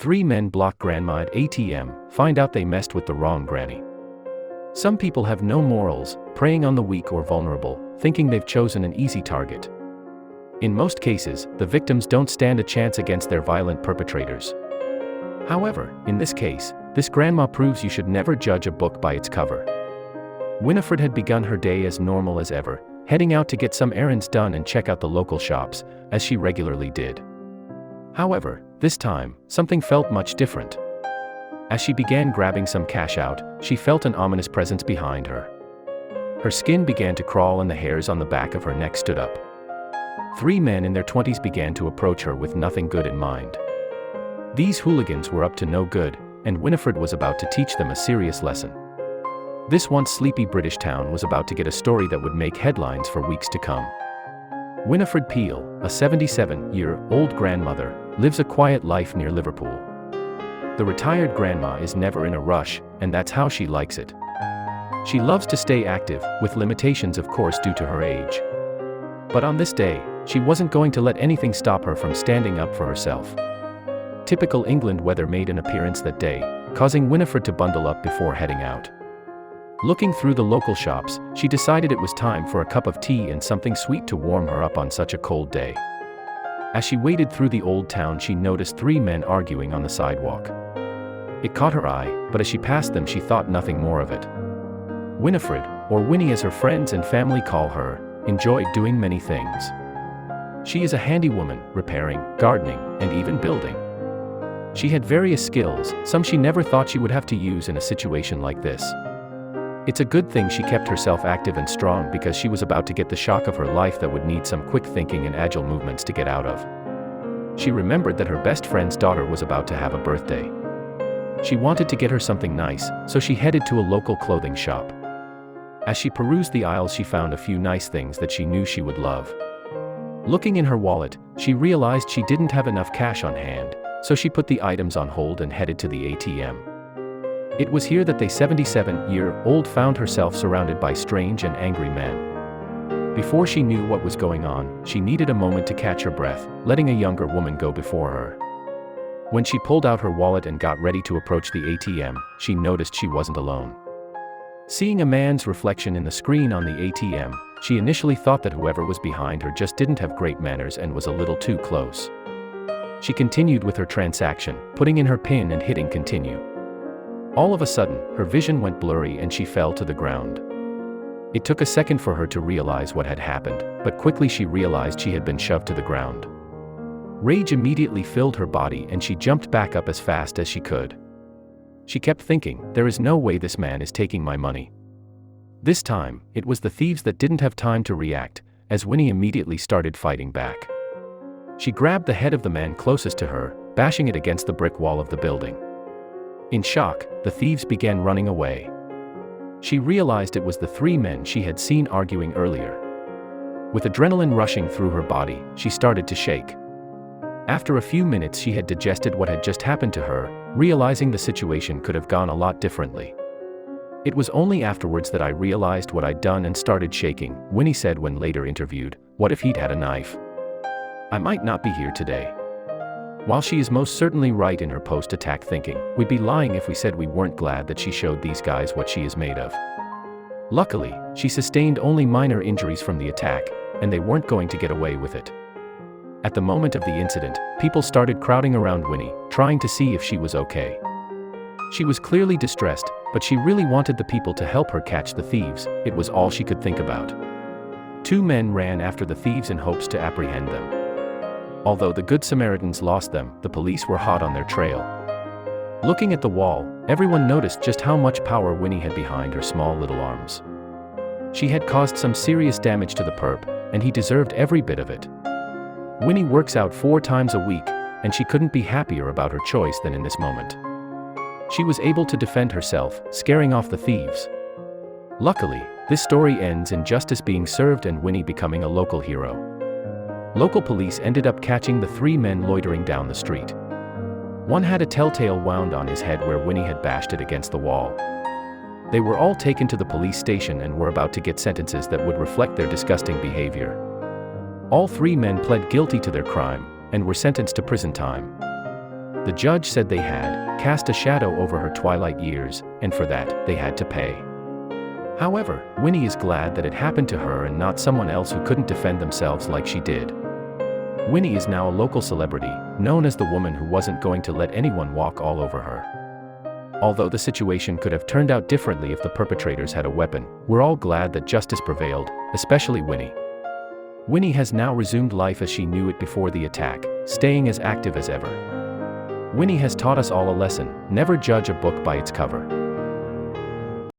Three men block grandma at ATM, find out they messed with the wrong granny. Some people have no morals, preying on the weak or vulnerable, thinking they've chosen an easy target. In most cases, the victims don't stand a chance against their violent perpetrators. However, in this case, this grandma proves you should never judge a book by its cover. Winifred had begun her day as normal as ever, heading out to get some errands done and check out the local shops, as she regularly did. However, this time, something felt much different. As she began grabbing some cash out, she felt an ominous presence behind her. Her skin began to crawl and the hairs on the back of her neck stood up. Three men in their 20s began to approach her with nothing good in mind. These hooligans were up to no good, and Winifred was about to teach them a serious lesson. This once sleepy British town was about to get a story that would make headlines for weeks to come. Winifred Peel, a 77-year-old grandmother, lives a quiet life near Liverpool. The retired grandma is never in a rush, and that's how she likes it. She loves to stay active, with limitations of course due to her age. But on this day, she wasn't going to let anything stop her from standing up for herself. Typical England weather made an appearance that day, causing Winifred to bundle up before heading out. Looking through the local shops, she decided it was time for a cup of tea and something sweet to warm her up on such a cold day. As she waded through the old town, she noticed three men arguing on the sidewalk. It caught her eye, but as she passed them she thought nothing more of it. Winifred, or Winnie as her friends and family call her, enjoyed doing many things. She is a handy woman, repairing, gardening, and even building. She had various skills, some she never thought she would have to use in a situation like this. It's a good thing she kept herself active and strong because she was about to get the shock of her life that would need some quick thinking and agile movements to get out of. She remembered that her best friend's daughter was about to have a birthday. She wanted to get her something nice, so she headed to a local clothing shop. As she perused the aisles, she found a few nice things that she knew she would love. Looking in her wallet, she realized she didn't have enough cash on hand, so she put the items on hold and headed to the ATM. It was here that the 77-year-old found herself surrounded by strange and angry men. Before she knew what was going on, she needed a moment to catch her breath, letting a younger woman go before her. When she pulled out her wallet and got ready to approach the ATM, she noticed she wasn't alone. Seeing a man's reflection in the screen on the ATM, she initially thought that whoever was behind her just didn't have great manners and was a little too close. She continued with her transaction, putting in her PIN and hitting continue. All of a sudden, her vision went blurry and she fell to the ground. It took a second for her to realize what had happened, but quickly she realized she had been shoved to the ground. Rage immediately filled her body and she jumped back up as fast as she could. She kept thinking, there is no way this man is taking my money. This time, it was the thieves that didn't have time to react, as Winnie immediately started fighting back. She grabbed the head of the man closest to her, bashing it against the brick wall of the building. In shock, the thieves began running away. She realized it was the three men she had seen arguing earlier. With adrenaline rushing through her body, she started to shake. After a few minutes she had digested what had just happened to her, realizing the situation could have gone a lot differently. It was only afterwards that I realized what I'd done and started shaking, Winnie said when later interviewed. What if he'd had a knife? I might not be here today. While she is most certainly right in her post-attack thinking, we'd be lying if we said we weren't glad that she showed these guys what she is made of. Luckily, she sustained only minor injuries from the attack, and they weren't going to get away with it. At the moment of the incident, people started crowding around Winnie, trying to see if she was okay. She was clearly distressed, but she really wanted the people to help her catch the thieves. It was all she could think about. Two men ran after the thieves in hopes to apprehend them. Although the Good Samaritans lost them, the police were hot on their trail. Looking at the wall, everyone noticed just how much power Winnie had behind her small little arms. She had caused some serious damage to the perp, and he deserved every bit of it. Winnie works out 4 times a week, and she couldn't be happier about her choice than in this moment. She was able to defend herself, scaring off the thieves. Luckily, this story ends in justice being served and Winnie becoming a local hero. Local police ended up catching the 3 men loitering down the street. One had a telltale wound on his head where Winnie had bashed it against the wall. They were all taken to the police station and were about to get sentences that would reflect their disgusting behavior. All 3 men pled guilty to their crime, and were sentenced to prison time. The judge said they had cast a shadow over her twilight years, and for that, they had to pay. However, Winnie is glad that it happened to her and not someone else who couldn't defend themselves like she did. Winnie is now a local celebrity, known as the woman who wasn't going to let anyone walk all over her. Although the situation could have turned out differently if the perpetrators had a weapon, we're all glad that justice prevailed, especially Winnie. Winnie has now resumed life as she knew it before the attack, staying as active as ever. Winnie has taught us all a lesson: never judge a book by its cover.